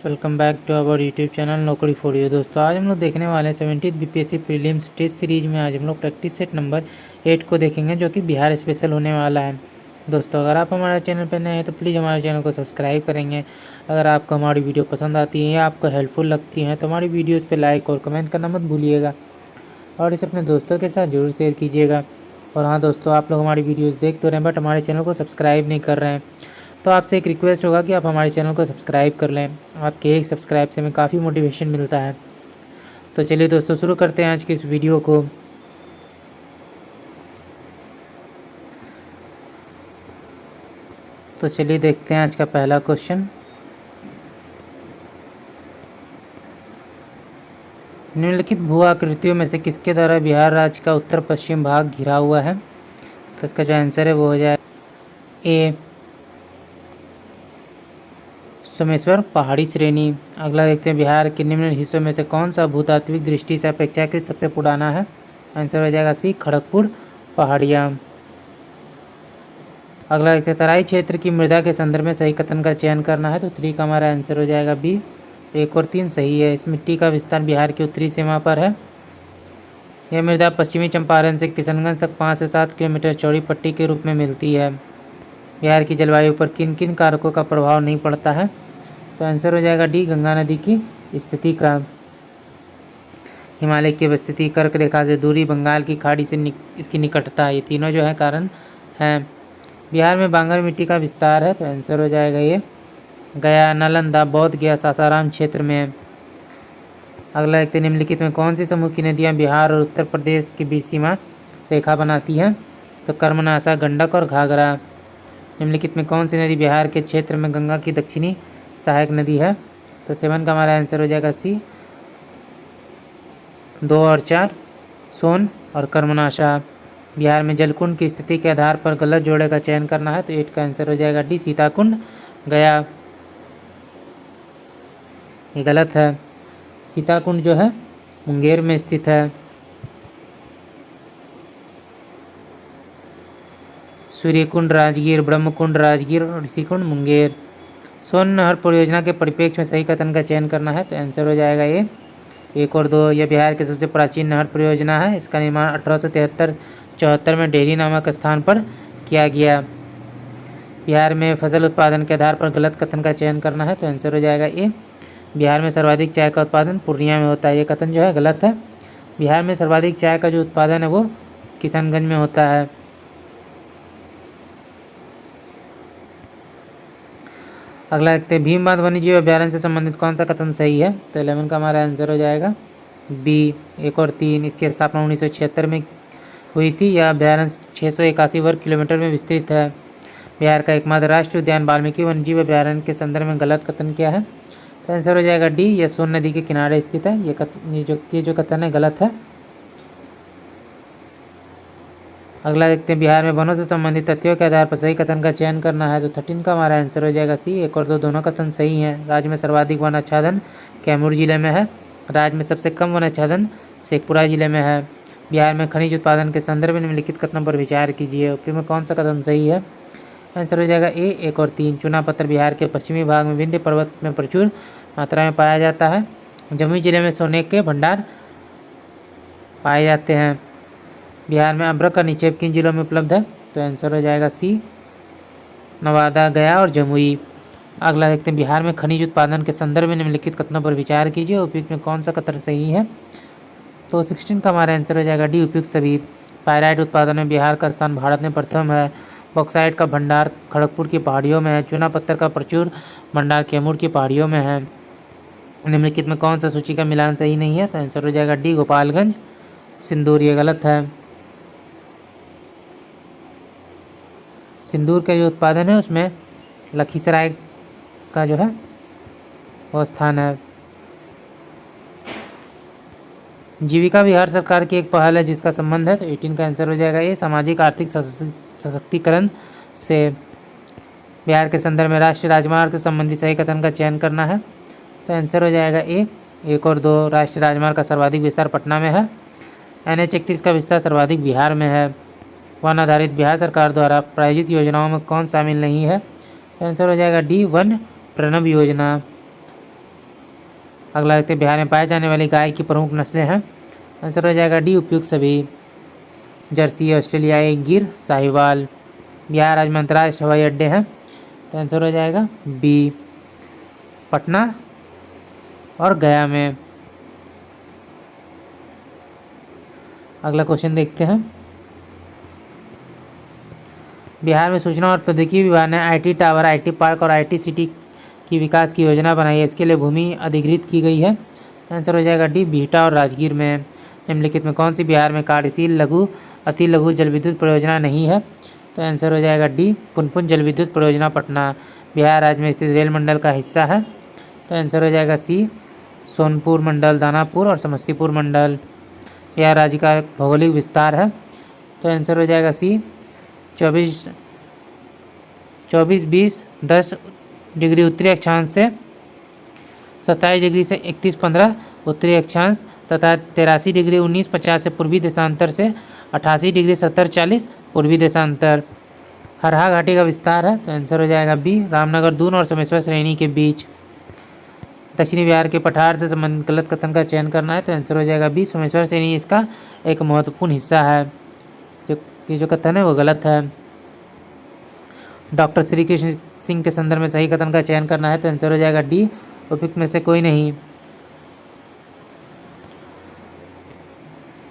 Welcome back to our YouTube channel Naukri for you. दोस्तों आज हम लोग देखने वाले हैं 17th BPSC prelims test series में। आज हम लोग प्रैक्टिस सेट नंबर 8 को देखेंगे जो कि बिहार स्पेशल होने वाला है। दोस्तों अगर आप हमारे चैनल पर नए हैं तो प्लीज़ हमारे चैनल को सब्सक्राइब करेंगे। अगर आपको हमारी वीडियो पसंद आती है या आपको हेल्पफुल लगती है तो हमारी वीडियोज़ पर लाइक और कमेंट करना मत भूलिएगा और इसे अपने दोस्तों के साथ जरूर शेयर कीजिएगा। और हाँ दोस्तों, आप लोग हमारी वीडियोस देख तो रहे हैं बट हमारे चैनल को सब्सक्राइब नहीं कर रहे हैं, तो आपसे एक रिक्वेस्ट होगा कि आप हमारे चैनल को सब्सक्राइब कर लें। आपके एक सब्सक्राइब से हमें काफ़ी मोटिवेशन मिलता है। तो चलिए दोस्तों शुरू करते हैं आज की इस वीडियो को। तो चलिए देखते हैं आज का पहला क्वेश्चन। निम्नलिखित भू आकृतियों में से किसके द्वारा बिहार राज्य का उत्तर पश्चिम भाग घिरा हुआ है? तो इसका जो आंसर है वो हो जाए ए सोमेश्वर पहाड़ी श्रेणी। अगला देखते हैं, बिहार के निम्न हिस्सों में से कौन सा भूतात्विक दृष्टि से अपेक्षाकृत सबसे पुराना है? आंसर हो जाएगा सी खड़गपुर पहाड़ियाँ। अगला देखते हैं, तराई क्षेत्र की मृदा के संदर्भ में सही कथन का चयन करना है। तो 3 का हमारा आंसर हो जाएगा बी। 1 और 3 सही है। इस मिट्टी का विस्तार बिहार की उत्तरी सीमा पर है। यह मृदा पश्चिमी चंपारण से किशनगंज तक 5 से 7 किलोमीटर चौड़ी पट्टी के रूप में मिलती है। बिहार की जलवायु पर किन किन कारकों का प्रभाव नहीं पड़ता है? तो आंसर हो जाएगा डी गंगा नदी की स्थिति का। हिमालय की स्थिति, कर्क रेखा से दूरी, बंगाल की खाड़ी से इसकी निकटता, ये तीनों जो है कारण हैं। बिहार में बांगर मिट्टी का विस्तार है। तो आंसर हो जाएगा ये गया, नालंदा, बोध गया, सासाराम क्षेत्र में। अगला देखते, निम्नलिखित में कौन सी समूह की नदियाँ बिहार और उत्तर प्रदेश के बीच सीमा रेखा बनाती हैं? तो कर्मनाशा, गंडक और घाघरा। निम्नलिखित में कौन सी नदी बिहार के क्षेत्र में गंगा की दक्षिणी सहायक नदी है? तो 7 का हमारा आंसर हो जाएगा सी 2 और 4 सोन और कर्मनाशा। बिहार में जलकुंड की स्थिति के आधार पर गलत जोड़े का चयन करना है। तो 8 का आंसर हो जाएगा डी सीताकुंड गया। ये गलत है। सीताकुंड जो है मुंगेर में स्थित है। सूर्यकुंड राजगीर, ब्रह्मकुंड राजगीर और ऋषिकुंड मुंगेर। स्वर्ण नहर परियोजना के परिप्रेक्ष्य में सही कथन का चयन करना है। तो आंसर हो जाएगा ये 1 और 2। यह बिहार की सबसे प्राचीन नहर परियोजना है। इसका निर्माण 1873-74 में डेहरी नामक स्थान पर किया गया। बिहार में फसल उत्पादन के आधार पर गलत कथन का चयन करना है। तो आंसर हो जाएगा ए बिहार में सर्वाधिक चाय का उत्पादन पूर्णिया में होता है। ये कथन जो है गलत है। बिहार में सर्वाधिक चाय का जो उत्पादन है वो किशनगंज में होता है। अगला देखते हैं, भीम बांध वन्यजीव अभ्यारण्य से संबंधित कौन सा कथन सही है? तो 11 का हमारा आंसर हो जाएगा बी 1 और 3। इसकी स्थापना 1976 में हुई थी। यह अभ्यारण्य 681 वर्ग किलोमीटर में विस्तृत है। बिहार का एकमात्र राष्ट्रीय उद्यान वाल्मीकि वन्यजीव अभ्यारण्य के संदर्भ में गलत कथन क्या है? तो आंसर हो जाएगा डी, यह सोन नदी के किनारे स्थित है। ये जो कथन है गलत है। अगला देखते हैं, बिहार में वनों से संबंधित तथ्यों के आधार पर सही कथन का चयन करना है। तो 13 का हमारा आंसर हो जाएगा सी 1 और 2 दोनों कथन सही हैं। राज्य में सर्वाधिक वन आच्छादन कैमूर जिले में है। राज्य में सबसे कम वन आच्छादन शेखपुरा जिले में है। बिहार में खनिज उत्पादन के संदर्भ में निम्नलिखित कथनों पर विचार कीजिए। ऊपरी में कौन सा कथन सही है? आंसर हो जाएगा ए 1 और 3। चूना पत्थर बिहार के पश्चिमी भाग में विंध्य पर्वत में प्रचुर मात्रा में पाया जाता है। जमुई जिले में सोने के भंडार पाए जाते हैं। बिहार में अभ्रक का निक्षेप किन जिलों में उपलब्ध है? तो आंसर हो जाएगा सी नवादा, गया और जमुई। अगला देखते हैं, बिहार में खनिज उत्पादन के संदर्भ में निम्नलिखित कथनों पर विचार कीजिए। उपयुक्त में कौन सा कथन सही है? तो 16 का हमारा आंसर हो जाएगा डी उपयुक्त सभी। पायराइट उत्पादन में बिहार का स्थान भारत में प्रथम है। बॉक्साइट का भंडार खड़गपुर की पहाड़ियों में है। चूना पत्थर का प्रचुर भंडार कैमूर की पहाड़ियों में है। निम्नलिखित में कौन सा सूची का मिलान सही नहीं है? तो आंसर हो जाएगा डी गोपालगंज सिंदूर। ये गलत है। सिंदूर का जो उत्पादन है उसमें लखीसराय का जो है वो स्थान है। जीविका बिहार सरकार की एक पहल है जिसका संबंध है। तो 18 का आंसर हो जाएगा ये सामाजिक आर्थिक सशक्तिकरण से। बिहार के संदर्भ में राष्ट्रीय राजमार्ग से संबंधित सही कथन का चयन करना है। तो आंसर हो जाएगा ए 1 और 2। राष्ट्रीय राजमार्ग का सर्वाधिक विस्तार पटना में है। NH 31 का विस्तार सर्वाधिक बिहार में है। वन आधारित बिहार सरकार द्वारा प्रायोजित योजनाओं में कौन शामिल नहीं है? तो आंसर हो जाएगा डी वन प्रणव योजना। अगला देखते हैं बिहार में पाए जाने वाली गाय की प्रमुख नस्लें हैं। आंसर हो जाएगा डी उपयुक्त सभी। जर्सी, ऑस्ट्रेलियाई गिर, साहिवाल। बिहार राज्य में अंतर्राष्ट्रीय हवाई अड्डे हैं, तो आंसर हो जाएगा बी पटना और गया में। अगला क्वेश्चन देखते हैं। बिहार में सूचना और प्रौद्योगिकी विभाग ने आईटी टावर, आईटी पार्क और आईटी सिटी की विकास की योजना बनाई है। इसके लिए भूमि अधिग्रहित की गई है। आंसर हो जाएगा डी बिहटा और राजगीर में। निम्नलिखित में कौन सी बिहार में कार्यशील लघु अति लघु जल विद्युत परियोजना नहीं है? तो आंसर हो जाएगा डी पुनपुन जल विद्युत परियोजना पटना बिहार राज्य में स्थित रेल मंडल का हिस्सा है। तो आंसर हो जाएगा सी सोनपुर मंडल, दानापुर और समस्तीपुर मंडल बिहार राज्य का भौगोलिक विस्तार है। तो आंसर हो जाएगा सी 24-20-10 डिग्री उत्तरी अक्षांश से 27 डिग्री से 31-15 उत्तरी अक्षांश तथा 83 डिग्री 19-50 से पूर्वी देशांतर से 88 डिग्री 70-40 पूर्वी देशांतर हरहा घाटी का विस्तार है। तो आंसर हो जाएगा बी रामनगर, दून और सोमेश्वर श्रेणी के बीच। दक्षिणी बिहार के पठार से संबंधित गलत कथन का चयन करना है। तो आंसर हो जाएगा बी सोमेश्वर श्रेणी इसका एक महत्वपूर्ण हिस्सा है। जो कथन है वो गलत है। डॉक्टर श्री कृष्ण सिंह के संदर्भ में सही कथन का चयन करना है। तो आंसर हो जाएगा डी उपयुक्त में से कोई नहीं।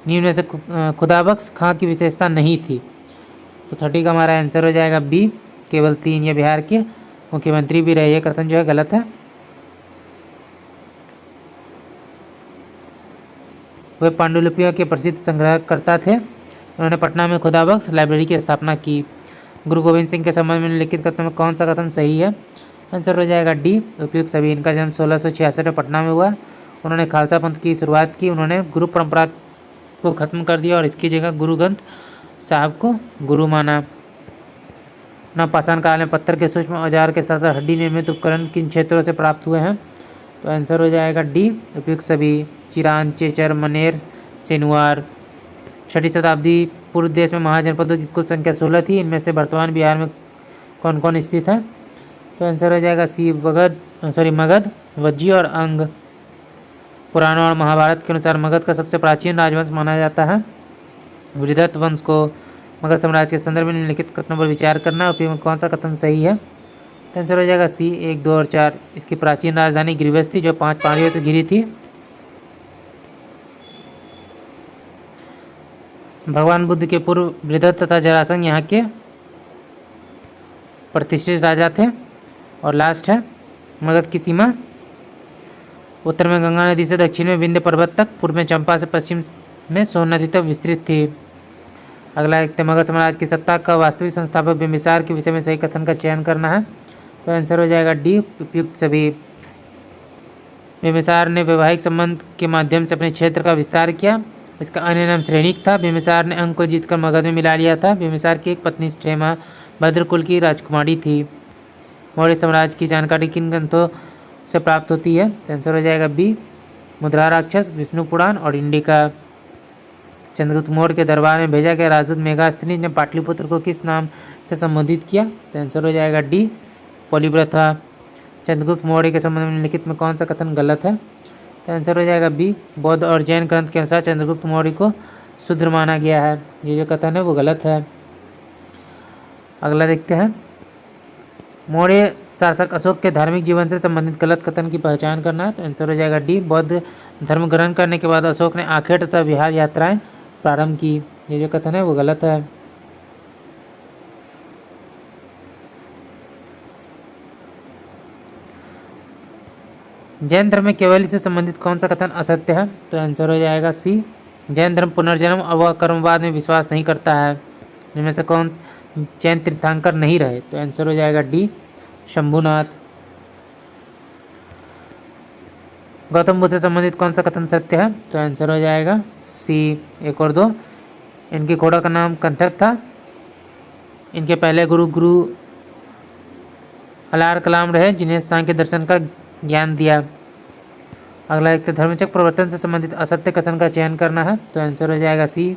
निम्न में से खुदाबख्श खां की विशेषता नहीं थी। तो 30 का हमारा आंसर हो जाएगा बी केवल 3। ये बिहार के मुख्यमंत्री भी रहे। ये कथन जो है गलत है। वे पांडुलिपियों के प्रसिद्ध संग्रहकर्ता थे। उन्होंने पटना में खुदाबख्श लाइब्रेरी की स्थापना की। गुरु गोविंद सिंह के संबंध में निम्नलिखित कथन में कौन सा कथन सही है? आंसर हो जाएगा डी उपयुक्त सभी। इनका जन्म 1666 में पटना में हुआ। उन्होंने खालसा पंथ की शुरुआत की। उन्होंने गुरु परंपरा को खत्म कर दिया और इसकी जगह गुरु ग्रंथ साहब को गुरु माना। नवपाषाण काल में पत्थर के सूक्ष्म औजार के साथ साथ हड्डी निर्मित उपकरण किन क्षेत्रों से प्राप्त हुए हैं? तो आंसर हो जाएगा डी उपयुक्त सभी। चिरान, चेचर, मनेर, सेनुआर। 6वीं शताब्दी पूर्व देश में महाजनपदों की कुल संख्या 16 थी। इनमें से वर्तमान बिहार में कौन कौन स्थित है? तो आंसर हो जाएगा सी मगध, वज्जी और अंग। पुराणों और महाभारत के अनुसार मगध का सबसे प्राचीन राजवंश माना जाता है। वृहद वंश को मगध साम्राज्य के संदर्भ में निम्नलिखित कथनों पर विचार करना है। उपयोग में कौन सा कथन सही है? तो आंसर हो जाएगा सी 1, 2 और 4। इसकी प्राचीन राजधानी गिरिवस थी जो 5 पहाड़ियों से घिरी थी। भगवान बुद्ध के पूर्व वृहद तथा जरासंध यहाँ के प्रतिष्ठित राजा थे। और लास्ट है मगध की सीमा उत्तर में गंगा नदी से दक्षिण में विंध्य पर्वत तक, पूर्व में चंपा से पश्चिम में सोन नदी तक विस्तृत थी। अगला एक मगध साम्राज्य की सत्ता का वास्तविक संस्थापक बिंबिसार के विषय में सही कथन का चयन करना है। तो आंसर हो जाएगा डी उपयुक्त सभी। बिंबिसार ने वैवाहिक संबंध के माध्यम से अपने क्षेत्र का विस्तार किया। इसका अन्य नाम श्रेणिक था। बिंबिसार ने अंग को जीतकर मगध में मिला लिया था। बिंबिसार की एक पत्नी स्ट्रेमा भद्रकुल की राजकुमारी थी। मौर्य साम्राज्य की जानकारी किन ग्रंथों से प्राप्त होती है? तो आंसर हो जाएगा बी मुद्रा राक्षस, विष्णु पुराण और इंडिका। चंद्रगुप्त मौर्य के दरबार में भेजा गया राजदूत मेघास्त्री ने पाटलिपुत्र को किस नाम से संबोधित किया? तो आंसर हो जाएगा डी पॉलीव्रथा। चंद्रगुप्त मौर्य के संबंध में निम्नलिखित में कौन सा कथन गलत है? तो आंसर हो जाएगा बी बौद्ध और जैन ग्रंथ के अनुसार चंद्रगुप्त मौर्य को शूद्र माना गया है। ये जो कथन है वो गलत है। अगला देखते हैं। मौर्य शासक अशोक के धार्मिक जीवन से संबंधित गलत कथन की पहचान करना है। तो आंसर हो जाएगा डी बौद्ध धर्म ग्रहण करने के बाद अशोक ने आखेट तथा विहार यात्राएं प्रारंभ की। ये जो कथन है वो गलत है। जैन धर्म में केवली से संबंधित कौन सा कथन असत्य है? तो आंसर हो जाएगा सी जैन धर्म पुनर्जन्म और कर्मवाद में विश्वास नहीं करता है। इनमें से कौन जैन तीर्थंकर नहीं रहे? तो आंसर हो जाएगा डी शंभुनाथ। गौतम बुद्ध से संबंधित कौन सा कथन सत्य है? तो आंसर हो जाएगा सी 1 और 2। इनके घोड़ा का नाम कंटक था। इनके पहले गुरु अलार कलाम रहे जिन्हें सांख्य दर्शन का ज्ञान दिया। अगला एक धर्मचक्र प्रवर्तन से संबंधित असत्य कथन का चयन करना है। तो आंसर हो जाएगा सी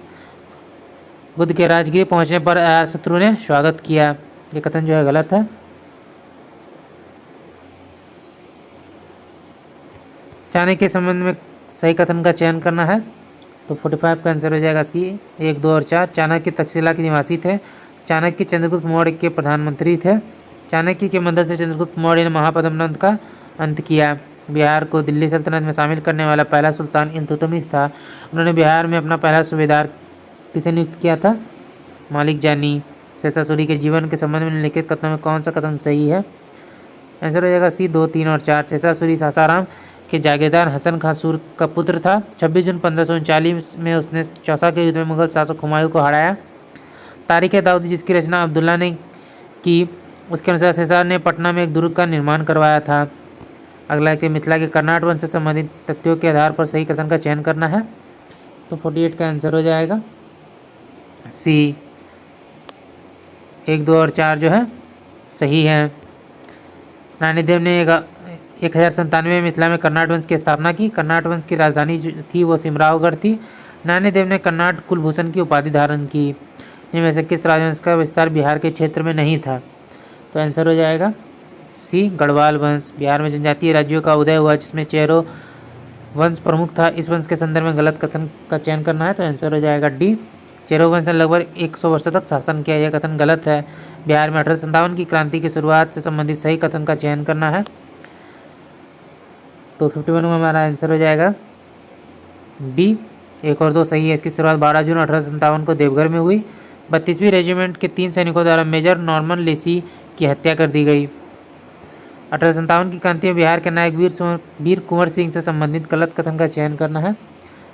बुद्ध के राजगीर पहुंचने पर अजातशत्रु ने स्वागत किया। ये कथन जो है गलत है। चाणक्य के संबंध में सही कथन का चयन करना है, तो 45 का आंसर हो जाएगा सी 1, 2 और 4। चाणक्य तक्षशिला के निवासी थे। चाणक्य चंद्रगुप्त मौर्य के प्रधानमंत्री थे। चाणक्य की मदद से चंद्रगुप्त मौर्य ने महापद्मनद का अंत किया। बिहार को दिल्ली सल्तनत में शामिल करने वाला पहला सुल्तान इल्तुतमिश था। उन्होंने बिहार में अपना पहला सूबेदार किसे नियुक्त किया था? मालिक जानी। शेषा सूरी के जीवन के संबंध में निम्नलिखित कथनों में कौन सा कथन सही है? आंसर हो जाएगा सी 2, 3 और 4। शेषा सूरी सासाराम के जागीरदार हसन खां सूर का पुत्र था। 26 जून 1539 में उसने चौसा के युद्ध में मुगल शासक हुमायूं को हराया। तारीख-ए-दाऊद जिसकी रचना अब्दुल्ला ने की, उसके अनुसार शेषा ने पटना में एक दुर्ग का निर्माण करवाया था। अगला है मिथिला के कर्नाट वंश से संबंधित तथ्यों के आधार पर सही कथन का चयन करना है, तो 48 का आंसर हो जाएगा सी 1, 2 और 4 जो है सही है। नानीदेव ने 1097 में मिथिला में कर्नाट वंश की स्थापना की। कर्नाट वंश की राजधानी जो थी वो सिमरावगढ़ थी। नानीदेव ने कर्नाट कुलभूषण की उपाधि धारण की। इनमें से किस राजवंश का विस्तार बिहार के क्षेत्र में नहीं था? तो आंसर हो जाएगा सी गढ़वाल वंश। बिहार में जनजातीय राज्यों का उदय हुआ जिसमें चेरो वंश प्रमुख था। इस वंश के संदर्भ में गलत कथन का चयन करना है, तो आंसर हो जाएगा डी। चेरो वंश ने लगभग 100 वर्षों तक शासन किया। यह कथन गलत है। बिहार में 1857 की क्रांति की शुरुआत से संबंधित सही कथन का चयन करना है, तो 51 में हमारा आंसर हो जाएगा बी। 1 और 2 सही है। इसकी शुरुआत 12 जून 1857 को देवघर में हुई। 32वीं रेजिमेंट के 3 सैनिकों द्वारा मेजर नॉर्मन लेसी की हत्या कर दी गई। 1857 की क्रांति में बिहार के नायक वीर कुंवर सिंह से संबंधित गलत कथन का चयन करना है।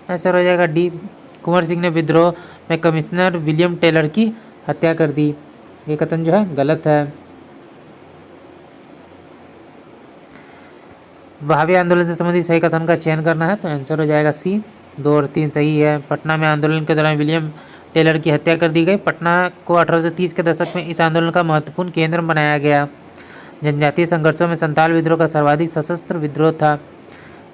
आंसर हो जाएगा डी। कुंवर सिंह ने विद्रोह में कमिश्नर विलियम टेलर की हत्या कर दी। ये कथन जो है गलत है। भावी आंदोलन से संबंधित सही कथन का चयन करना है, तो आंसर हो जाएगा सी 2 और 3 सही है। पटना में आंदोलन के दौरान विलियम टेलर की हत्या कर दी गई। पटना को 1830 के दशक में इस आंदोलन का महत्वपूर्ण केंद्र बनाया गया। जनजातीय संघर्षों में संताल विद्रोह का सर्वाधिक सशस्त्र विद्रोह था।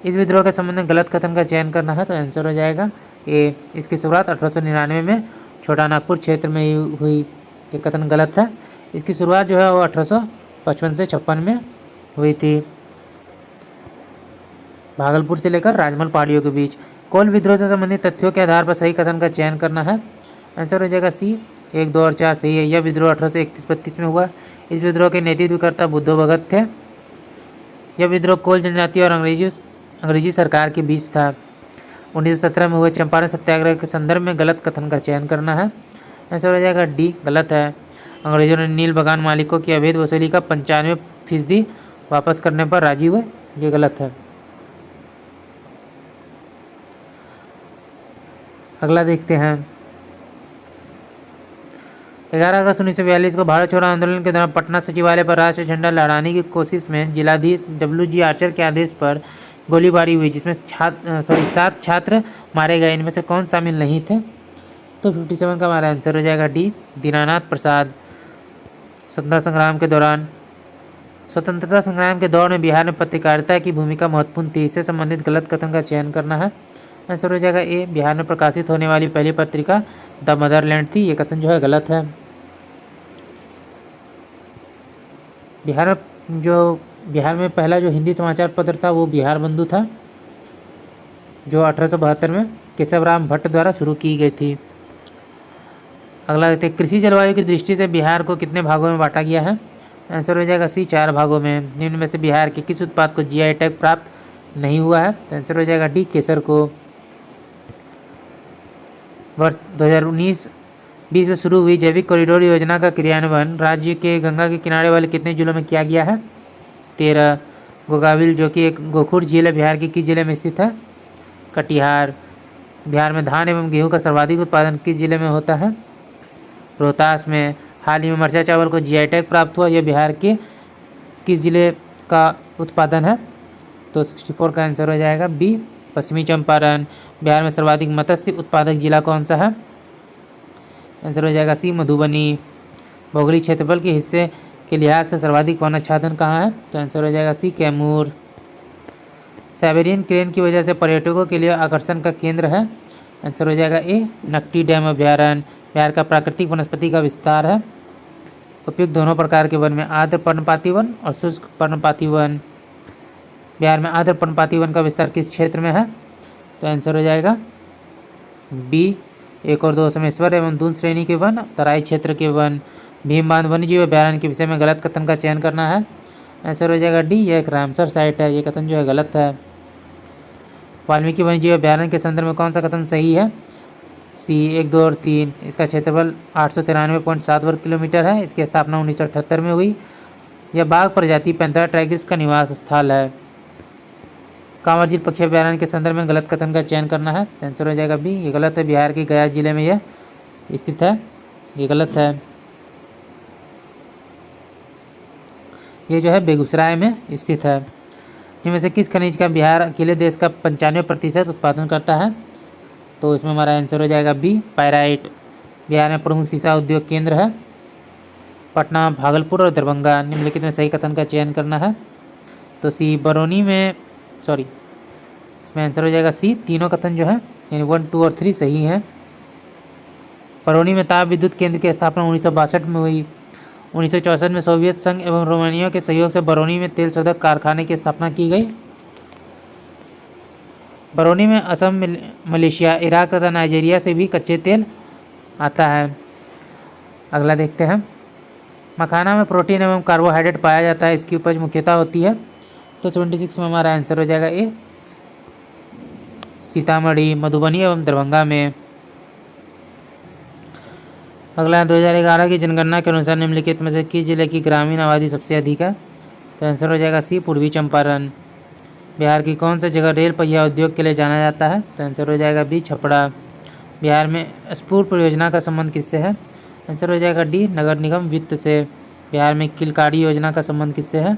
इस विद्रोह के संबंध में गलत कथन का चयन करना है, तो आंसर हो जाएगा ए। इसकी शुरुआत 1899 में छोटा नागपुर क्षेत्र में हुई। ये कथन गलत है। इसकी शुरुआत जो है वो 1855 से 56 में हुई थी, भागलपुर से लेकर राजमहल पहाड़ियों के बीच। कोल विद्रोह से संबंधित तथ्यों के आधार पर सही कथन का चयन करना है। आंसर हो जाएगा सी 1, 2 और 4 सही है। यह विद्रोह 1831-32 में हुआ। इस विद्रोह के नेतृत्वकर्ता बुद्धो भगत थे। यह विद्रोह कोल जनजाति और अंग्रेजी सरकार के बीच था। 1917 में हुए चंपारण सत्याग्रह के संदर्भ में गलत कथन का चयन करना है। आंसर हो जाएगा डी। गलत है। अंग्रेजों ने नील बगान मालिकों की अवैध वसूली का 95% वापस करने पर राजी हुए। ये गलत है। अगला देखते हैं। 11 अगस्त 1942 को भारत छोड़ो आंदोलन के दौरान पटना सचिवालय पर राष्ट्रीय झंडा लहराने की कोशिश में जिलाधीश WG आर्चर के आदेश पर गोलीबारी हुई, जिसमें 7 छात्र मारे गए। इनमें से कौन शामिल नहीं थे? तो 57 का हमारा आंसर हो जाएगा डी। दीनानाथ प्रसाद। स्वतंत्रता संग्राम के दौर में बिहार में पत्रकारिता की भूमिका महत्वपूर्ण थी। इससे संबंधित गलत कथन का चयन करना है। आंसर हो जाएगा ए। बिहार में प्रकाशित होने वाली पहली पत्रिका द मदरलैंड थी। ये कथन जो है गलत है। बिहार में पहला जो हिंदी समाचार पत्र था वो बिहार बंधु था, जो 1872 में केशवराम भट्ट द्वारा शुरू की गई थी। अगला देखते हैं। कृषि जलवायु की दृष्टि से बिहार को कितने भागों में बांटा गया है? आंसर हो जाएगा सी 4 भागों में। निम्न में से बिहार के किस उत्पाद को GI टैग प्राप्त नहीं हुआ है? तो आंसर हो जाएगा डी। केसर को। वर्ष 2019-20 में शुरू हुई जैविक कॉरिडोर योजना का क्रियान्वयन राज्य के गंगा के किनारे वाले कितने जिलों में किया गया है? 13। गोगाविल जो कि एक गोखुर झील है, बिहार के किस जिले में स्थित है? कटिहार। बिहार में धान एवं गेहूं का सर्वाधिक उत्पादन किस जिले में होता है? रोहतास में। हाल ही में मरचा चावल को GI टैग प्राप्त हुआ, यह बिहार के किस जिले का उत्पादन है? तो 64 का आंसर हो जाएगा बी। पश्चिमी चंपारण। बिहार में सर्वाधिक मत्स्य उत्पादक जिला कौन सा है? आंसर हो जाएगा सी। मधुबनी। भौगोलिक क्षेत्रफल के हिस्से के लिहाज से सर्वाधिक वन आच्छादन कहाँ है? तो आंसर हो जाएगा सी। कैमूर। साइबेरियन क्रेन की वजह से पर्यटकों के लिए आकर्षण का केंद्र है। आंसर हो जाएगा ए। नकटी डैम अभ्यारण्य। बिहार का प्राकृतिक वनस्पति का विस्तार है। उपयुक्त दोनों प्रकार के वन में आर्द्र पर्णपाती वन और शुष्क पर्णपाती वन। बिहार में आर्द्र पर्णपाती वन का विस्तार किस क्षेत्र में है? तो आंसर हो जाएगा बी 1 और 2 समेश्वर एवं दून श्रेणी के वन, तराई क्षेत्र के वन। भीम बांध वन्यजीव अभ्यारण्य के विषय में गलत कथन का चयन करना है। आंसर हो जाएगा डी, यह एक रामसर साइट है। ये कथन जो है गलत है। वाल्मीकि वन्यजीव अभ्यारण्य के संदर्भ में कौन सा कथन सही है? सी 1, 2 और 3। इसका क्षेत्रफल 893.7 वर्ग किलोमीटर है। इसकी स्थापना 1978 में हुई। यह बाघ प्रजाति पैंथेरा टाइग्रिस का निवास स्थल है। कांवर झील पक्षी अभ्यारण्य के संदर्भ में गलत कथन का चयन करना है। आंसर हो जाएगा बी, ये गलत है। बिहार के गया जिले में यह स्थित है। ये गलत है। ये जो है बेगूसराय में स्थित है। इनमें से किस खनिज का बिहार अकेले देश का 95% उत्पादन करता है? तो इसमें हमारा आंसर हो जाएगा बी, पायराइट। बिहार में प्रमुख सीसा उद्योग केंद्र है पटना, भागलपुर और दरभंगा। निम्नलिखित में सही कथन का चयन करना है। तो सी बरौनी में, सॉरी, इसमें आंसर हो जाएगा सी। तीनों कथन जो है यानी 1, 2 और 3 सही हैं। बरौनी में ताप विद्युत केंद्र की स्थापना 1962 में हुई। 1964 में सोवियत संघ एवं रोमानिया के सहयोग से बरौनी में तेल शोधक कारखाने की स्थापना की गई। बरौनी में असम, मलेशिया, इराक तथा नाइजीरिया से भी कच्चे तेल आता है। अगला देखते हैं। मखाना में प्रोटीन एवं कार्बोहाइड्रेट पाया जाता है। इसकी उपज मुख्यतः होती है। तो 76 में हमारा आंसर हो जाएगा ए, सीतामढ़ी, मधुबनी एवं दरभंगा में। अगला 2011 की जनगणना के अनुसार निम्नलिखित में से किस जिले की ग्रामीण आबादी सबसे अधिक है? तो आंसर हो जाएगा सी, पूर्वी चंपारण। बिहार की कौन सी जगह रेल पहिया उद्योग के लिए जाना जाता है? तो आंसर हो जाएगा बी, छपरा। बिहार में स्फूर परियोजना का संबंध किससे है? आंसर हो जाएगा डी, नगर निगम वित्त से। बिहार में किलकारी योजना का संबंध किससे है?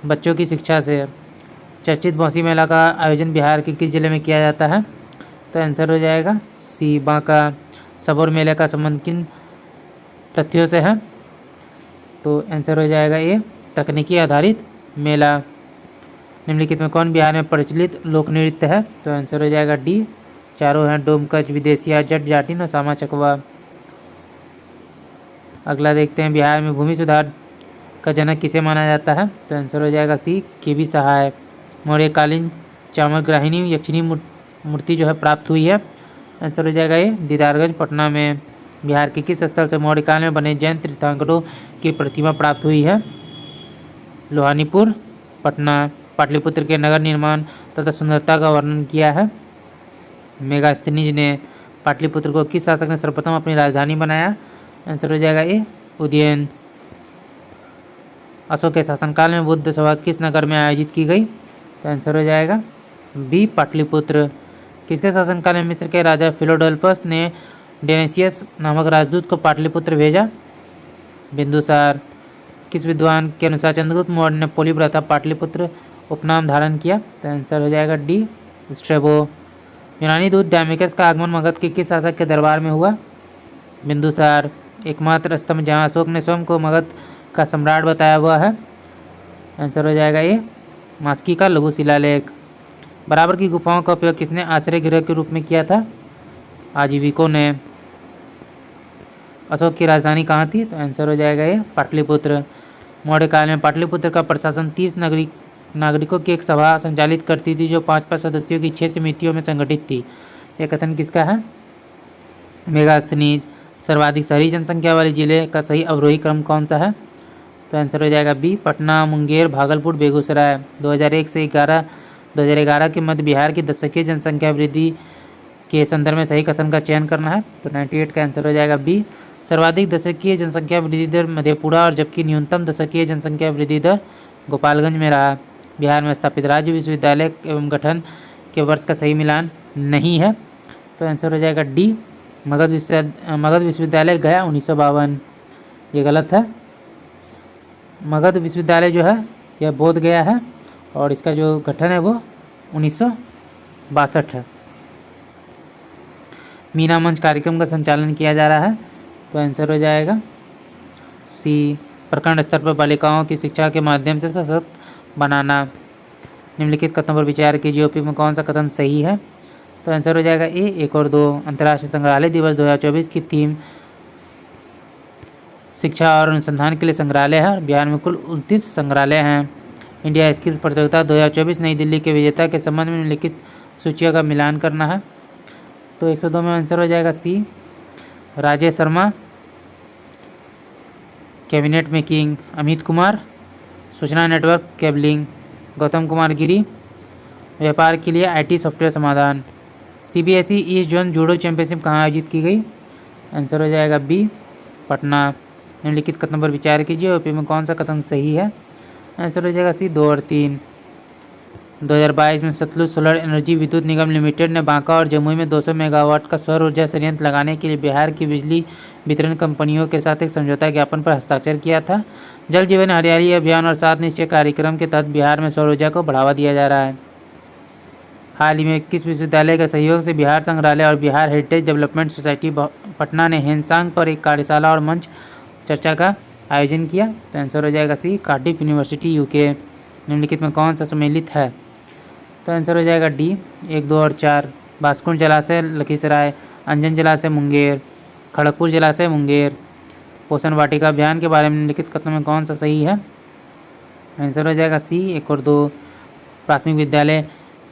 बच्चों की शिक्षा से। चर्चित बौंसी मेला का आयोजन बिहार के किस जिले में किया जाता है? तो आंसर हो जाएगा सी, बांका। सबौर मेले का संबंध किन तथ्यों से है? तो आंसर हो जाएगा ए, तकनीकी आधारित मेला। निम्नलिखित में कौन बिहार में प्रचलित लोक नृत्य है? तो आंसर हो जाएगा डी, चारों हैं, डोमकच, विदेशिया, जट जाटिन और सामा चकवा। अगला देखते हैं। बिहार में भूमि सुधार का जनक किसे माना जाता है? तो आंसर हो जाएगा सी, के.बी. सहाय। मौर्यकालीन चामरग्राहिनी यक्षिणी मूर्ति जो है प्राप्त हुई है। आंसर हो जाएगा ये, दीदारगंज, पटना में। बिहार के किस स्थल से मौर्यकाल में बने जैन तीर्थंकरों की प्रतिमा प्राप्त हुई है? लोहानीपुर, पटना। पाटलिपुत्र के नगर निर्माण तथा सुंदरता का वर्णन किया है मेगास्थनीज ने। पाटलिपुत्र को किस शासक ने सर्वप्रथम अपनी राजधानी बनाया? आंसर हो जाएगा ए, उदयन। अशोक के शासनकाल में बुद्ध सभा किस नगर में आयोजित की गई? तो आंसर हो जाएगा बी, पाटलिपुत्र। किसके शासनकाल में मिस्र के राजा फिलोडेल्फस ने डेनेसियस नामक राजदूत को पाटलिपुत्र भेजा? बिंदुसार। किस विद्वान के अनुसार चंद्रगुप्त मौर्य ने पोलिब्रता पाटलिपुत्र उपनाम धारण किया? तो आंसर हो जाएगा डी, स्ट्रेबो। यूनानी दूत डैमिकस का आगमन मगध के किस शासक के दरबार में हुआ? बिंदुसार। एकमात्र स्तंभ जहां अशोक ने स्वयं को मगध का सम्राट बताया हुआ है? आंसर हो जाएगा ए, मास्की का लघु शिलालेख। बराबर की गुफाओं का उपयोग किसने आश्रय गृह के रूप में किया था? आजीविकों ने। अशोक की राजधानी कहाँ थी? तो आंसर हो जाएगा ये, पाटलिपुत्र। मौर्यकाल में पाटलिपुत्र का प्रशासन 30 नागरिकों की एक सभा संचालित करती थी जो 5-5 सदस्यों की 6 समितियों में संगठित थी। यह कथन किसका है? मेगास्थनीज। सर्वाधिक शहरी जनसंख्या वाले जिले का सही अवरोही क्रम कौन सा है? तो आंसर हो जाएगा बी, पटना, मुंगेर, भागलपुर, बेगूसराय। 2011 के मध्य बिहार की दशकीय जनसंख्या वृद्धि के संदर्भ में सही कथन का चयन करना है। तो 98 का आंसर हो जाएगा बी। सर्वाधिक दशकीय जनसंख्या वृद्धि दर मधेपुरा और जबकि न्यूनतम दशकीय जनसंख्या वृद्धि दर गोपालगंज में रहा। बिहार में स्थापित राज्य विश्वविद्यालय एवं गठन के वर्ष का सही मिलान नहीं है। तो आंसर हो जाएगा डी, मगध विश्वविद्यालय गया 1952। ये गलत है। मगध विश्वविद्यालय जो है यह बोध गया है और इसका जो गठन है वो 1962 है। मीना मंच कार्यक्रम का संचालन किया जा रहा है। तो आंसर हो जाएगा सी, प्रखंड स्तर पर बालिकाओं की शिक्षा के माध्यम से सशक्त बनाना। निम्नलिखित कथनों पर विचार कीजिए, यूपी में कौन सा कथन सही है? तो आंसर हो जाएगा ए, 1 और 2। अंतर्राष्ट्रीय संग्रहालय दिवस 2024 की थीम शिक्षा और अनुसंधान के लिए संग्रहालय है। बिहार में कुल 29 संग्रहालय हैं। इंडिया स्किल्स प्रतियोगिता 2024 नई दिल्ली के विजेता के संबंध में निम्नलिखित सूचियों का मिलान करना है। तो 102 में आंसर हो जाएगा C, Rajesh Sharma. Cabinet making Amit Kumar. सूचना नेटवर्क केबलिंग गौतम कुमार गिरी। व्यापार के लिए IT सॉफ्टवेयर समाधान। CBSE east zone judo championship कहाँ आयोजित की गई? आंसर हो जाएगा बी, पटना। निम्नलिखित कथनों पर विचार कीजिए, ओपी में कौन सा कथन सही है? आंसर हो जाएगा सी, 2 और 3। 2022 में सतलुज सोलर एनर्जी विद्युत निगम लिमिटेड ने बांका और जमुई में 200 मेगावाट का सौर ऊर्जा संयंत्र लगाने के लिए बिहार की बिजली वितरण कंपनियों के साथ एक समझौता ज्ञापन पर हस्ताक्षर किया था। जल जीवन हरियाली अभियान और 7 निश्चय कार्यक्रम के तहत बिहार में सौर ऊर्जा को बढ़ावा दिया जा रहा है। हाल ही में किस विश्वविद्यालय के सहयोग से बिहार संग्रहालय और Bihar heritage development society Patna ने हेनसांग पर एक कार्यशाला और मंच चर्चा का आयोजन किया? तो आंसर हो जाएगा सी, कार्डिफ यूनिवर्सिटी UK। निम्नलिखित में कौन सा सम्मिलित है? तो आंसर हो जाएगा डी, 1, 2 और 4। बास्कुंड जलाशय लखीसराय, अंजन जलाशय मुंगेर, खड़गपुर जलाशय मुंगेर। पोषण वाटिका अभियान के बारे में निम्नलिखित कथनों में कौन सा सही है? आंसर हो जाएगा सी, 1 और 2। प्राथमिक विद्यालय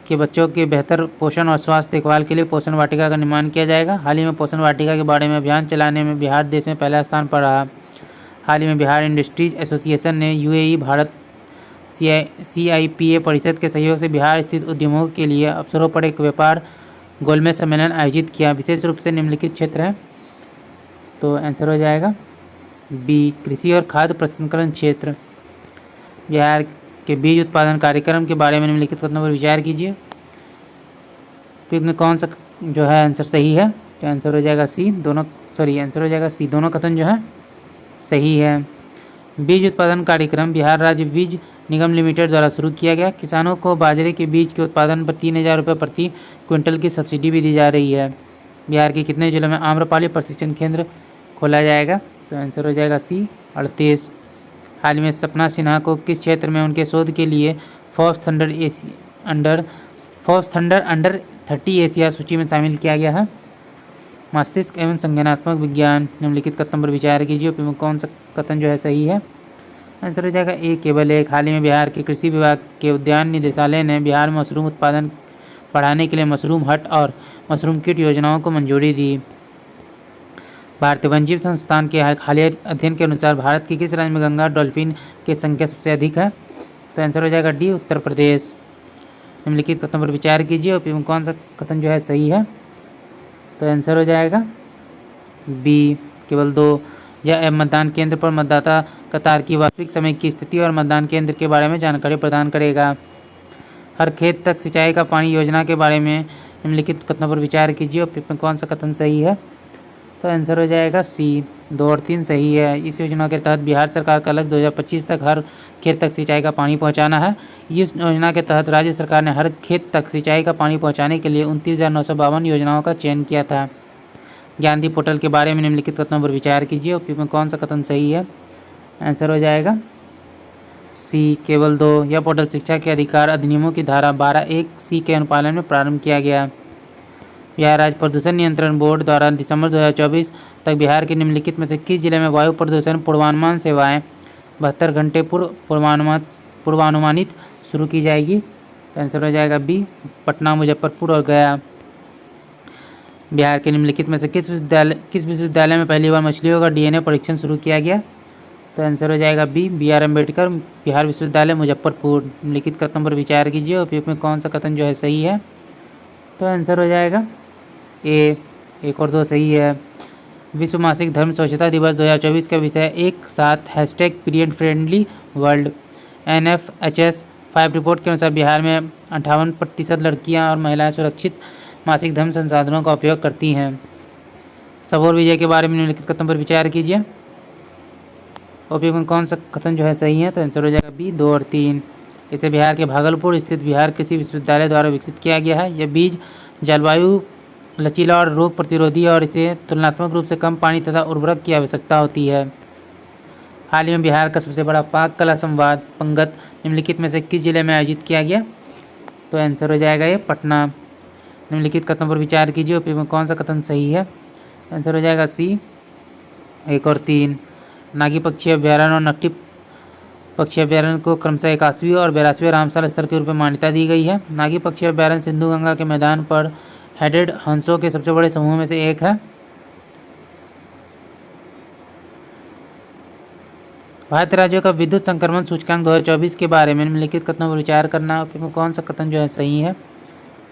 के बच्चों के बेहतर पोषण और स्वास्थ्य देखभाल के लिए पोषण वाटिका का निर्माण किया जाएगा। हाल ही में पोषण वाटिका के बारे में अभियान चलाने में बिहार देश में पहला स्थान पर रहा। हाल ही में बिहार इंडस्ट्रीज एसोसिएशन ने UAE भारत CIPA परिषद के सहयोग से बिहार स्थित उद्यमों के लिए अवसरों पर एक व्यापार गोलमेज सम्मेलन आयोजित किया। विशेष रूप से निम्नलिखित क्षेत्र है। तो आंसर हो जाएगा बी, कृषि और खाद्य प्रसंस्करण क्षेत्र। बिहार के बीज उत्पादन कार्यक्रम के बारे में निम्नलिखित कथनों पर विचार कीजिए, फिर में कौन सा जो है आंसर सही है? तो आंसर हो जाएगा सी, आंसर हो जाएगा सी, दोनों कथन जो है सही है। बीज उत्पादन कार्यक्रम बिहार राज्य बीज निगम लिमिटेड द्वारा शुरू किया गया। किसानों को बाजरे के बीज के उत्पादन पर 3000 रुपये प्रति क्विंटल की सब्सिडी भी दी जा रही है। बिहार के कितने जिलों में आम्रपाली प्रशिक्षण केंद्र खोला जाएगा? तो आंसर हो जाएगा सी, 38। हाल ही में सपना सिन्हा को किस क्षेत्र में उनके शोध के लिए फोर्ब्स थंडर अंडर 30 एशिया सूची में शामिल किया गया है? मस्तिष्क एवं संज्ञानात्मक विज्ञान। निम्नलिखित कथन पर विचार कीजिए, ओपी में कौन सा कथन जो है सही है? आंसर हो जाएगा ए, केवल एक। हाल ही में बिहार के कृषि विभाग के उद्यान निदेशालय ने बिहार में मशरूम उत्पादन बढ़ाने के लिए मशरूम हट और मशरूम किट योजनाओं को मंजूरी दी। भारतीय वन्यजीव संस्थान के हालिया अध्ययन के अनुसार भारत के किस राज्य में गंगा डॉल्फिन की संख्या सबसे अधिक है? तो आंसर हो जाएगा डी, उत्तर प्रदेश। निम्नलिखित कथनों पर विचार कीजिए, ओपी में कौन सा कथन जो है सही है? तो आंसर हो जाएगा बी, केवल 2। यह ऐप मतदान केंद्र पर मतदाता कतार की वास्तविक समय की स्थिति और मतदान केंद्र के बारे में जानकारी प्रदान करेगा। हर खेत तक सिंचाई का पानी योजना के बारे में निम्नलिखित कथनों पर विचार कीजिए, ओपी में कौन सा कथन सही है? तो आंसर हो जाएगा सी, 2 और 3 सही है। इस योजना के तहत बिहार सरकार का लक्ष्य 2025 तक हर खेत तक सिंचाई का पानी पहुंचाना है। इस योजना के तहत राज्य सरकार ने हर खेत तक सिंचाई का पानी पहुंचाने के लिए 29,952 योजनाओं का चयन किया था। ज्ञानदीप पोर्टल के बारे में निम्नलिखित कथनों पर विचार कीजिए, ओपी में कौन सा कथन सही है? आंसर हो जाएगा सी, केवल 2। यह पोर्टल शिक्षा के अधिकार अधिनियमों की धारा 12(1)(c) के अनुपालन में प्रारंभ किया गया। बिहार राज्य प्रदूषण नियंत्रण बोर्ड द्वारा दिसंबर 2024 तक बिहार के निम्नलिखित में से किस जिले में वायु प्रदूषण पूर्वानुमान सेवाएं 72 घंटे पूर्वानुमानित शुरू की जाएगी? तो आंसर हो जाएगा बी, पटना, मुजफ्फरपुर और गया। बिहार के निम्नलिखित में से किस विश्वविद्यालय में पहली बार मछलियों का DNA परीक्षण शुरू किया गया? तो आंसर हो जाएगा बी, BR अम्बेडकर बिहार विश्वविद्यालय मुजफ्फरपुर। निम्नलिखित कथन पर विचार कीजिए, उपयोग में कौन सा कथन जो है सही है? तो आंसर हो जाएगा ए, 1 और 2 सही है। विश्व मासिक धर्म स्वच्छता दिवस 2024 का विषय एक साथ #period friendly world. NFHS 5 report के अनुसार बिहार में 58% लड़कियां और महिलाएं सुरक्षित मासिक धर्म संसाधनों का उपयोग करती हैं। सबौर विजय के बारे में निम्नलिखित कथन पर विचार कीजिए, उपयोग में कौन सा कथन जो है सही है? तो आंसर हो जाएगा बी, 2 और 3। इसे बिहार के भागलपुर स्थित बिहार कृषि विश्वविद्यालय द्वारा विकसित किया गया है। यह बीज जलवायु लचीला और रोग प्रतिरोधी और इसे तुलनात्मक रूप से कम पानी तथा उर्वरक की आवश्यकता होती है। हाल ही में बिहार का सबसे बड़ा पाक कला संवाद पंगत निम्नलिखित में से किस जिले में आयोजित किया गया? तो आंसर हो जाएगा ये पटना। निम्नलिखित कथनों पर विचार कीजिए, उपयोग में कौन सा कथन सही है? आंसर हो जाएगा सी, 1 और 3। नागी पक्षी अभ्यारण्य और नकटी पक्षी अभ्यारण्य को क्रमशः 81वीं और 82वें रामसर स्थल के रूप में मान्यता दी गई है। नागी पक्षी अभ्यारण्य सिंधु गंगा के मैदान पर हेडेड हंसों के सबसे बड़े समूह में से एक है। भारतीय राज्यों का विद्युत संक्रमण सूचकांक 2024 के बारे में निम्नलिखित कथनों पर विचार करना, उसमें कौन सा कथन जो है सही है।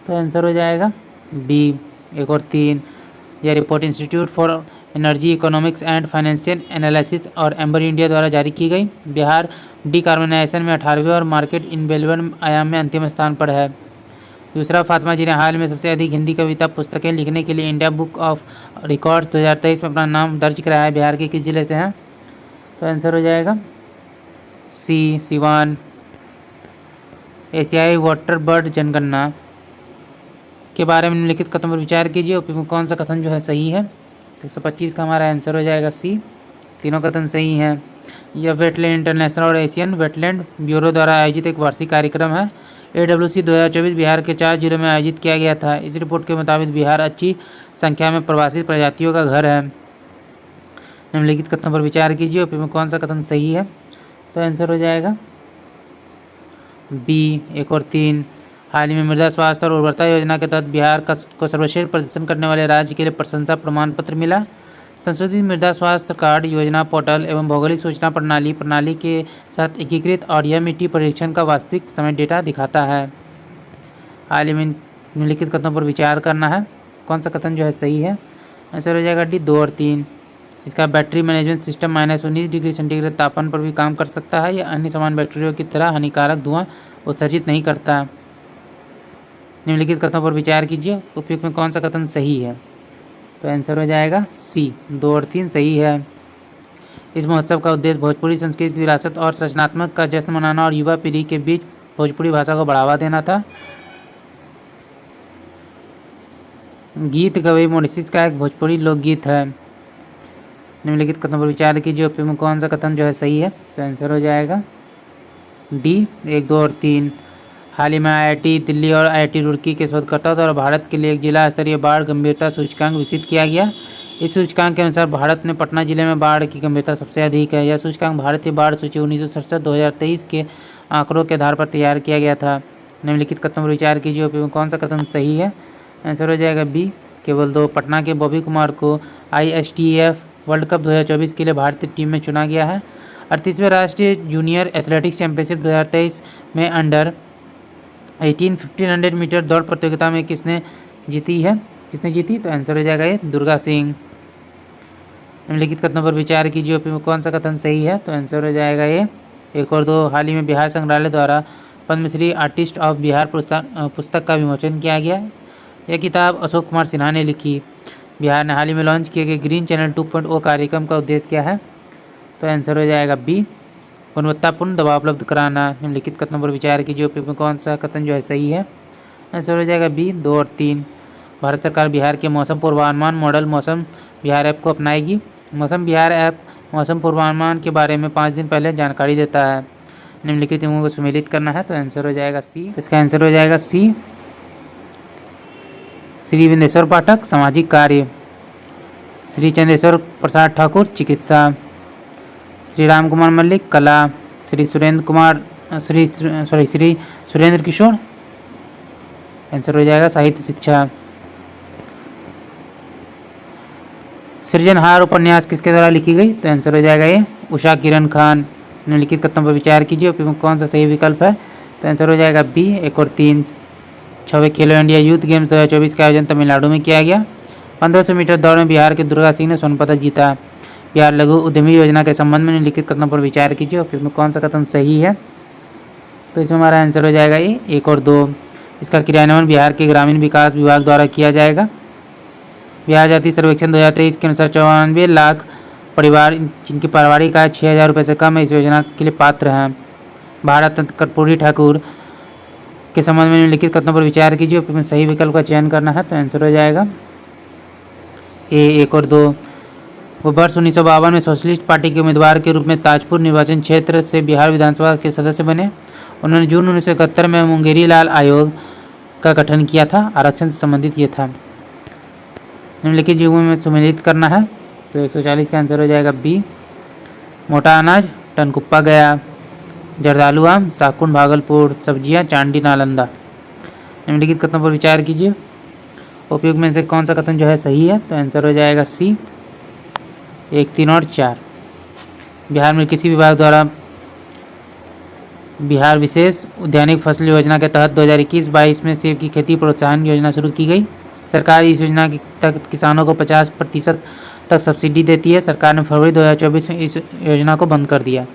तो आंसर हो जाएगा बी 1 और 3। यह report institute for energy economics and financial analysis और एम्बर इंडिया द्वारा जारी की गई। बिहार डिकार्बोनाइजेशन में 18वें और मार्केट इनवेलवेंट आयाम में अंतिम स्थान पर है। दूसरा, फातिमा जी ने हाल में सबसे अधिक हिंदी कविता पुस्तकें लिखने के लिए इंडिया बुक ऑफ रिकॉर्ड्स 2023 में अपना नाम दर्ज कराया है। बिहार के किस जिले से हैं। तो आंसर हो जाएगा सी सिवान। एशियाई वाटर बर्ड जनगणना के बारे में निम्नलिखित कथन पर विचार कीजिए, उपयुक्त कौन सा कथन जो है सही है। 125 का हमारा आंसर हो जाएगा सी। तीनों कथन सही हैं। यह वेटलैंड इंटरनेशनल और एशियन वेटलैंड ब्यूरो द्वारा आयोजित एक वार्षिक कार्यक्रम है। AWC 2024 बिहार के 4 जिलों में आयोजित किया गया था। इस रिपोर्ट के मुताबिक बिहार अच्छी संख्या में प्रवासी प्रजातियों का घर है। निम्नलिखित कथनों पर विचार कीजिए, उपयुक्त कौन सा कथन सही है। तो आंसर हो जाएगा बी 1 और 3। हाल ही में मृदा स्वास्थ्य और उर्वरता योजना के तहत बिहार को सर्वश्रेष्ठ प्रदर्शन करने वाले राज्य के लिए प्रशंसा प्रमाण पत्र मिला। संशोधित मृदा स्वास्थ्य कार्ड योजना पोर्टल एवं भौगोलिक सूचना प्रणाली के साथ एकीकृत और यह मिट्टी परीक्षण का वास्तविक समय डेटा दिखाता है। हाल ही में निम्नलिखित कथनों पर विचार करना है, कौन सा कथन जो है सही है। आंसर हो जाएगा डी 2 और 3। इसका battery management system -19 degree centigrade तापमान पर भी काम कर सकता है। यह अन्य समान बैक्टीरिया की तरह हानिकारक धुआं उत्सर्जित नहीं करता। निम्नलिखित कथनों पर विचार कीजिए, उपयुक्त में कौन सा कथन सही है। तो आंसर हो जाएगा सी 2 और 3 सही है। इस महोत्सव का उद्देश्य भोजपुरी संस्कृति विरासत और रचनात्मक का जश्न मनाना और युवा पीढ़ी के बीच भोजपुरी भाषा को बढ़ावा देना था। गीत गवई मॉरिशस का एक भोजपुरी लोकगीत है। निम्नलिखित कथनों पर विचार कीजिए, उपयुक्त में कौन सा कथन जो है सही है। तो आंसर हो जाएगा डी 1, 2 और 3। हाल ही में IIT दिल्ली और IIT रुड़की के शोधकर्ताओं द्वारा भारत के लिए एक जिला स्तरीय बाढ़ गंभीरता सूचकांक विकसित किया गया। इस सूचकांक के अनुसार भारत में पटना जिले में बाढ़ की गंभीरता सबसे अधिक है। यह सूचकांक भारतीय बाढ़ सूची 1967-2023 के आंकड़ों के आधार पर तैयार किया गया था। निम्नलिखित कथनों पर विचार कीजिए, उपयुक्त कौन सा कथन सही है। आंसर हो जाएगा बी केवल 2। पटना के बॉबी कुमार को ISTF वर्ल्ड कप 2024 के लिए भारतीय टीम में चुना गया है। 38वें राष्ट्रीय जूनियर एथलेटिक्स चैंपियनशिप 2023 में अंडर 18 1500 मीटर दौड़ प्रतियोगिता में किसने जीती। तो आंसर हो जाएगा ये दुर्गा सिंह। निम्नलिखित कथनों पर विचार कीजिए, उपयुक्त कौन सा कथन सही है। तो आंसर हो जाएगा ये 1 और 2। हाल ही में बिहार संग्रहालय द्वारा पद्मश्री आर्टिस्ट ऑफ बिहार पुस्तक का विमोचन किया गया। यह किताब अशोक कुमार सिन्हा ने लिखी। बिहार ने हाल ही में लॉन्च किए गए ग्रीन चैनल 2.0 कार्यक्रम का उद्देश्य क्या है। तो आंसर हो जाएगा बी गुणवत्तापूर्ण दवा उपलब्ध कराना। निम्नलिखित कथनों पर विचार कीजिए, उपयुक्त में कौन सा कथन जो है सही है। आंसर हो जाएगा बी 2 और 3। भारत सरकार बिहार के मौसम पूर्वानुमान मॉडल मौसम बिहार ऐप को अपनाएगी। मौसम बिहार ऐप मौसम पूर्वानुमान के बारे में 5 दिन पहले जानकारी देता है। निम्नलिखित नियमों को सम्मिलित करना है। तो आंसर हो जाएगा सी। इसका आंसर हो जाएगा सी। श्री विंदेश्वर पाठक सामाजिक कार्य, श्री चंद्रेश्वर प्रसाद ठाकुर चिकित्सा, श्री राम कुमार मल्लिक कला, श्री सुरेंद्र किशोर आंसर हो जाएगा साहित्य शिक्षा। सृजनहार उपन्यास किसके द्वारा लिखी गई। तो आंसर हो जाएगा ये उषा किरण खान। निम्नलिखित कथनों पर विचार कीजिए, उपयुक्त कौन सा सही विकल्प है। तो आंसर हो जाएगा बी 1 और 3। 6वें खेलो इंडिया यूथ गेम्स 2024 का आयोजन तमिलनाडु में किया गया। 1500 मीटर दौड़ में बिहार के दुर्गा सिंह ने स्वर्ण पदक जीता। बिहार लघु उद्यमी योजना के संबंध में निम्नलिखित कथनों पर विचार कीजिए, फिर में कौन सा कथन सही है। तो इसमें हमारा आंसर हो जाएगा ये 1 और 2। इसका क्रियान्वयन बिहार के ग्रामीण विकास विभाग द्वारा किया जाएगा। बिहार जाति सर्वेक्षण 2023 के अनुसार 94 लाख परिवार जिनकी पारिवारिक आय 6000 रुपये से कम है इस योजना के लिए पात्र हैं। भारत कर्पूरी ठाकुर के संबंध में निम्नलिखित कथनों पर विचार कीजिए, फिर सही विकल्प का चयन करना है। तो आंसर हो जाएगा ए 1 और 2। वो वर्ष 1952 में सोशलिस्ट पार्टी के उम्मीदवार के रूप में ताजपुर निर्वाचन क्षेत्र से बिहार विधानसभा के सदस्य बने। उन्होंने जून 1971 में मुंगेरी लाल आयोग का गठन किया था। आरक्षण से संबंधित ये था। निम्नलिखित युगों में सम्मिलित करना है। तो 140 का आंसर हो जाएगा बी। मोटा अनाज टनकुप्पा गया। जर्दालू आम, साकुन भागलपुर। सब्जियां चांदी नालंदा। निम्नलिखित कथनों पर विचार कीजिए। उपयुक्त में से कौन सा कथन जो है सही है? तो आंसर हो जाएगा सी 1, 3 और 4। बिहार में किसी विभाग द्वारा बिहार विशेष उद्यानिक फसल योजना के तहत 2021-22 में सेब की खेती प्रोत्साहन योजना शुरू की गई। सरकार इस योजना के तहत किसानों को 50% तक सब्सिडी देती है। सरकार ने फरवरी 2024 में इस योजना को बंद कर दिया।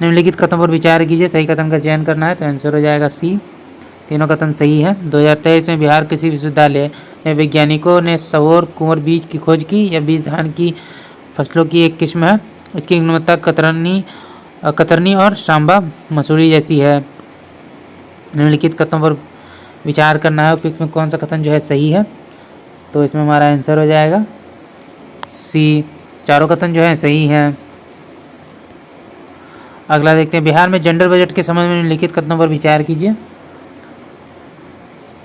निम्नलिखित कथनों पर विचार कीजिए। सही कथन का चयन करना है, तो आंसर हो जाएगा सी। तीनों कथन सही है। 2023 में बिहार कृषि विश्वविद्यालय में वैज्ञानिकों ने सौर कुंवर बीज की खोज की। यह बीज धान की फसलों की एक किस्म है। इसकी गुणवत्ता कतरनी और सांबा मसूरी जैसी है। निम्नलिखित कथनों पर विचार करना है। उपयुक्त में कौन सा कथन जो है सही है? तो इसमें हमारा आंसर हो जाएगा सी। चारों कथन जो है सही हैं। अगला देखते हैं। बिहार में जेंडर बजट के संबंध में निम्नलिखित कथनों पर विचार कीजिए।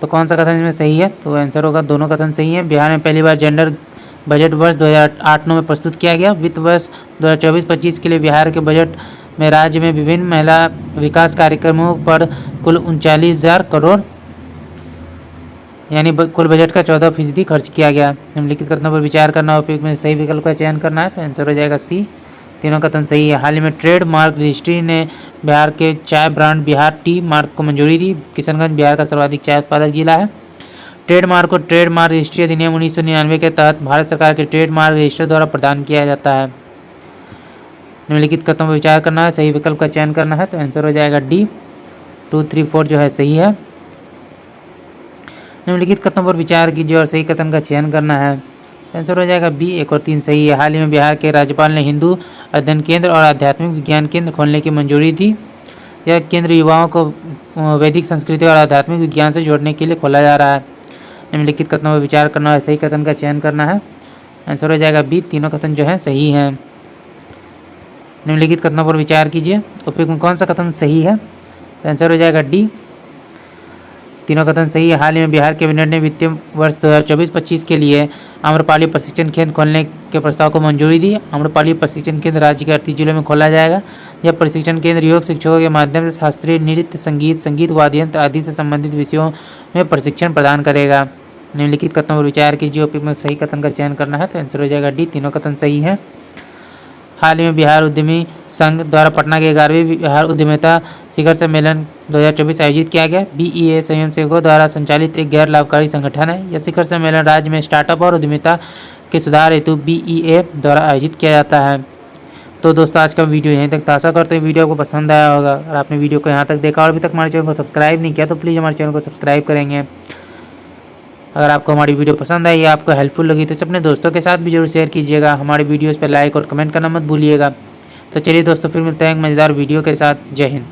तो कौन सा कथन इसमें सही है? तो आंसर होगा दोनों कथन सही हैं। बिहार में पहली बार जेंडर बजट वर्ष 2008-09 में प्रस्तुत किया गया। वित्त वर्ष 2024-25 के लिए बिहार के बजट में राज्य में विभिन्न महिला विकास कार्यक्रमों पर कुल 39,000 करोड़ यानी कुल बजट का 14% खर्च किया गया। निम्नलिखित कथनों पर विचार करना। उपयुक्त में सही विकल्प का चयन करना है, तो आंसर हो जाएगा सी। तीनों कथन सही है। हाल ही में ट्रेडमार्क रजिस्ट्री ने बिहार के चाय ब्रांड बिहार टी मार्क को मंजूरी दी। किशनगंज बिहार का सर्वाधिक चाय उत्पादक जिला है। ट्रेडमार्क को ट्रेडमार्क रजिस्ट्री अधिनियम 1999 के तहत भारत सरकार के ट्रेडमार्क रजिस्टर द्वारा प्रदान किया जाता है। निम्नलिखित कथनों पर विचार करना है, सही विकल्प का चयन करना है, तो आंसर हो जाएगा डी। 2, 3, 4 जो है सही है। निम्नलिखित कथनों पर विचार कीजिए और सही कथन का चयन करना है। आंसर हो जाएगा बी। 1 और 3 सही है। हाल ही में बिहार के राज्यपाल ने हिंदू अध्ययन केंद्र और आध्यात्मिक विज्ञान केंद्र खोलने की मंजूरी दी। यह केंद्र युवाओं को वैदिक संस्कृति और आध्यात्मिक विज्ञान से जोड़ने के लिए खोला जा रहा है। निम्नलिखित कथनों पर विचार करना है, सही कथन का चयन करना है। आंसर हो जाएगा बी। तीनों कथन जो है सही हैं। निम्नलिखित कथनों पर विचार कीजिए। उपयुक्त में कौन सा कथन सही है? तो आंसर हो जाएगा डी। तीनों कथन सही है। हाल ही में बिहार कैबिनेट ने वित्तीय वर्ष 2024-25 के लिए आम्रपाली प्रशिक्षण केंद्र खोलने के प्रस्ताव को मंजूरी दी। आम्रपाली प्रशिक्षण केंद्र राज्य के 38 जिलों में खोला जाएगा। यह प्रशिक्षण केंद्र योग शिक्षकों के माध्यम से शास्त्रीय नृत्य, संगीत, संगीत वाद्य यंत्र आदि से संबंधित विषयों में प्रशिक्षण प्रदान करेगा। निम्नलिखित कथनों पर विचार कीजिए। उपयुक्त में सही कथन का चयन करना है, तो आंसर हो जाएगा डी। तीनों कथन सही है। हाल ही में बिहार उद्यमी संघ द्वारा पटना के 11वें बिहार उद्यमिता शिखर सम्मेलन 2024 आयोजित किया गया। BEA स्वयंसेवकों द्वारा संचालित एक गैर लाभकारी संगठन है। यह शिखर सम्मेलन राज्य में स्टार्टअप और उद्यमिता के सुधार हेतु BEA द्वारा आयोजित किया जाता है। तो दोस्तों, आज का वीडियो यहीं तक था। आशा करते हैं वीडियो आपको पसंद आया होगा। और आपने वीडियो को यहाँ तक देखा और अभी तक हमारे चैनल को सब्सक्राइब नहीं किया तो प्लीज़ हमारे चैनल को सब्सक्राइब करेंगे। अगर आपको हमारी वीडियो पसंद आई या आपको हेल्पफुल लगी तो इसे अपने दोस्तों के साथ भी जरूर शेयर कीजिएगा। हमारे वीडियोस पर लाइक और कमेंट करना मत भूलिएगा। तो चलिए दोस्तों, फिर मिलते हैं एक मज़ेदार वीडियो के साथ। जय हिंद।